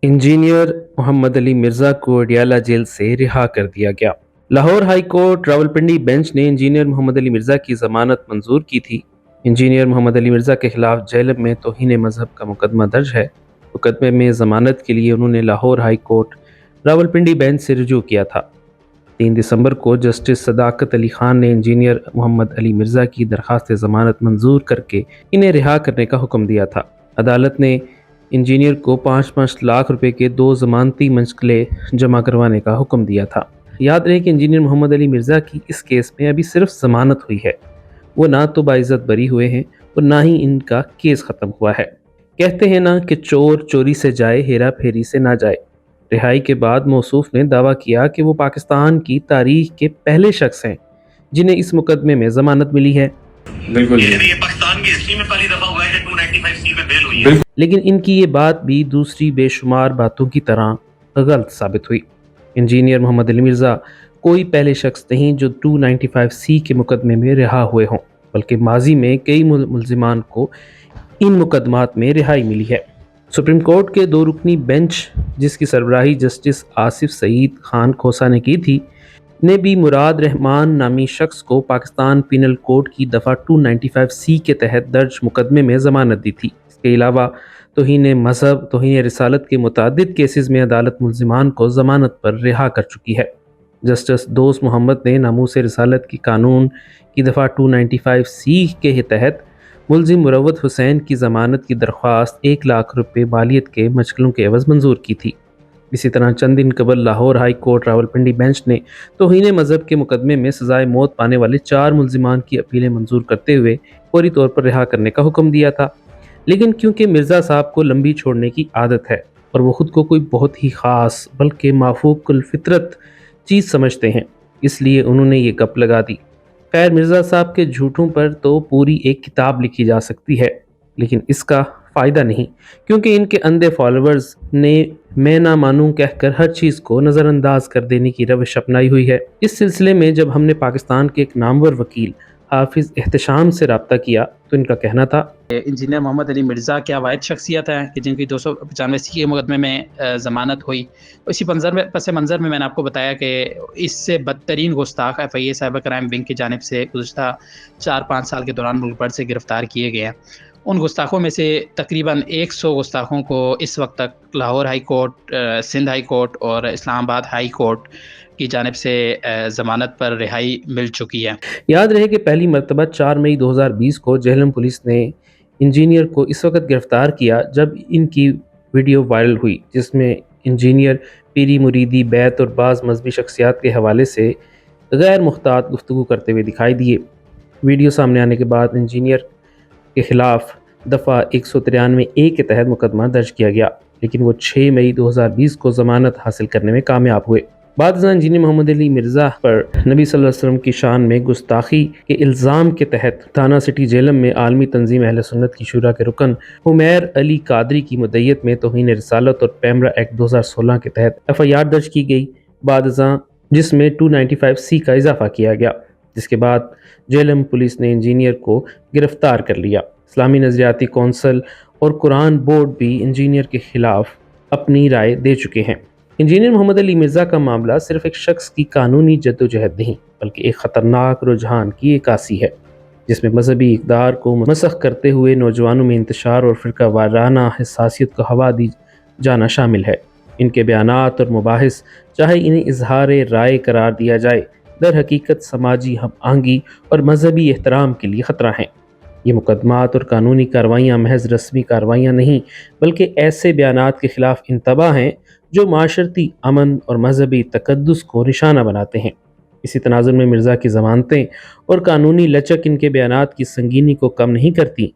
Engineer محمد علی مرزا کو Adiala jail سے رہا کر دیا گیا۔ Lahore high court Rawalpindi bench نے انجینئر محمد علی مرزا کی ضمانت منظور کی تھی۔ انجینئر محمد علی مرزا کے خلاف جہلم میں توہین مذہب کا مقدمہ درج ہے۔ مقدمے میں ضمانت کے لیے انہوں نے Lahore high court Rawalpindi bench سے رجوع کیا تھا۔ 3 دسمبر کو جسٹس صداقت علی خان نے انجینئر محمد علی مرزا کی درخواست ضمانت منظور کر کے انہیں رہا کرنے کا حکم دیا تھا۔ عدالت نے انجینئر کو 5 لاکھ روپے کے 2 ضمانتی منشقلے جمع کروانے کا حکم دیا تھا۔ یاد رہے کہ انجینئر محمد علی مرزا کی اس کیس میں ابھی صرف ضمانت ہوئی ہے۔ وہ نہ تو باعزت بری ہوئے ہیں اور نہ ہی ان کا کیس ختم ہوا ہے۔ کہتے ہیں نا کہ چور چوری سے جائے، ہیرا پھیری سے نہ جائے۔ رہائی کے بعد موصوف نے دعویٰ کیا کہ وہ پاکستان کی تاریخ کے پہلے شخص ہیں جنہیں اس مقدمے میں ضمانت ملی ہے۔ بالکل یہ پاکستان کی ہسٹری میں پہلی دفعہ ہوا ہے کہ 295C میں بیل ہوئی ہے۔ لیکن ان کی یہ بات بھی دوسری بے شمار باتوں کی طرح غلط ثابت ہوئی۔ انجینئر محمد علی مرزا کوئی پہلے شخص نہیں جو 295C کے مقدمے میں رہا ہوئے ہوں، بلکہ ماضی میں کئی ملزمان کو ان مقدمات میں رہائی ملی ہے۔ سپریم کورٹ کے 2 رکنی بینچ، جس کی سربراہی جسٹس آصف سعید خان کھوسہ نے کی تھی، نے بھی مراد رحمان نامی شخص کو پاکستان پینل کوڈ کی دفعہ 295C کے تحت درج مقدمے میں ضمانت دی تھی۔ اس کے علاوہ توہین مذہب، توہین رسالت کے متعدد کیسز میں عدالت ملزمان کو ضمانت پر رہا کر چکی ہے۔ جسٹس دوست محمد نے ناموس رسالت کی قانون کی دفعہ 295C کے تحت ملزم مروت حسین کی ضمانت کی درخواست 1 لاکھ روپے مالیت کے مشغلوں کے عوض منظور کی تھی۔ اسی طرح چند دن قبل Lahore high court Rawalpindi bench نے توہین مذہب کے مقدمے میں سزائے موت پانے والے 4 ملزمان کی اپیلیں منظور کرتے ہوئے فوری طور پر رہا کرنے کا حکم دیا تھا۔ لیکن کیونکہ مرزا صاحب کو لمبی چھوڑنے کی عادت ہے اور وہ خود کو کوئی بہت ہی خاص بلکہ مافوق الفطرت چیز سمجھتے ہیں، اس لیے انہوں نے یہ گپ لگا دی۔ خیر، مرزا صاحب کے جھوٹوں پر تو پوری ایک کتاب لکھی جا سکتی ہے، لیکن اس کا فائدہ نہیں، کیونکہ ان کے اندھے فالوورز نے میں نہ مانوں کہہ کر ہر چیز کو نظر انداز کر دینے کی روش اپنائی ہوئی ہے۔ اس سلسلے میں جب ہم نے پاکستان کے ایک نامور وکیل حافظ احتشام سے رابطہ کیا تو ان کا کہنا تھا، انجینئر محمد علی مرزا کیا واحد شخصیت ہے کہ جن کی 295C کے مقدمے میں ضمانت ہوئی۔ اسی پس منظر میں نے آپ کو بتایا کہ اس سے بدترین گستاخ FIA سائبر کرائم ونگ کی جانب سے گزشتہ 4-5 سال کے دوران ملک بھر سے گرفتار کیے گئے ہیں۔ ان گستاخوں میں سے تقریباً 100 گستاخوں کو اس وقت تک Lahore high court, Sindh high court اور اسلام آباد ہائی کورٹ کی جانب سے ضمانت پر رہائی مل چکی ہے۔ یاد رہے کہ پہلی مرتبہ 4 مئی 2020 کو جہلم پولیس نے انجینئر کو اس وقت گرفتار کیا جب ان کی ویڈیو وائرل ہوئی، جس میں انجینئر پیری مریدی بیت اور بعض مذہبی شخصیات کے حوالے سے غیر محتاط گفتگو کرتے ہوئے دکھائی دیے۔ ویڈیو سامنے آنے کے بعد انجینئر کے خلاف دفعہ 193A کے تحت مقدمہ درج کیا گیا، لیکن وہ 6 مئی 2020 کو ضمانت حاصل کرنے میں کامیاب ہوئے۔ بعد ازاں انجینئر محمد علی مرزا پر نبی صلی اللہ علیہ وسلم کی شان میں گستاخی کے الزام کے تحت تھانہ سٹی جہلم میں عالمی تنظیم اہل سنت کی شورا کے رکن حمیر علی قادری کی مدعیت میں توہین رسالت اور پیمرا ایکٹ 2016 کے تحت FIR درج کی گئی، بعد ازاں جس میں 295C کا اضافہ کیا گیا، جس کے بعد جہلم پولیس نے انجینئر کو گرفتار کر لیا۔ اسلامی نظریاتی کونسل اور قرآن بورڈ بھی انجینئر کے خلاف اپنی رائے دے چکے ہیں۔ انجینئر محمد علی مرزا کا معاملہ صرف ایک شخص کی قانونی جدوجہد نہیں، بلکہ ایک خطرناک رجحان کی عکاسی ہے، جس میں مذہبی اقدار کو مسخ کرتے ہوئے نوجوانوں میں انتشار اور فرقہ وارانہ حساسیت کو ہوا دی جانا شامل ہے۔ ان کے بیانات اور مباحث، چاہے انہیں اظہار رائے قرار دیا جائے، در حقیقت سماجی ہم آہنگی اور مذہبی احترام کے لیے خطرہ ہیں۔ یہ مقدمات اور قانونی کارروائیاں محض رسمی کارروائیاں نہیں، بلکہ ایسے بیانات کے خلاف انتباہ ہیں جو معاشرتی امن اور مذہبی تقدس کو نشانہ بناتے ہیں۔ اسی تناظر میں مرزا کی ضمانتیں اور قانونی لچک ان کے بیانات کی سنگینی کو کم نہیں کرتی۔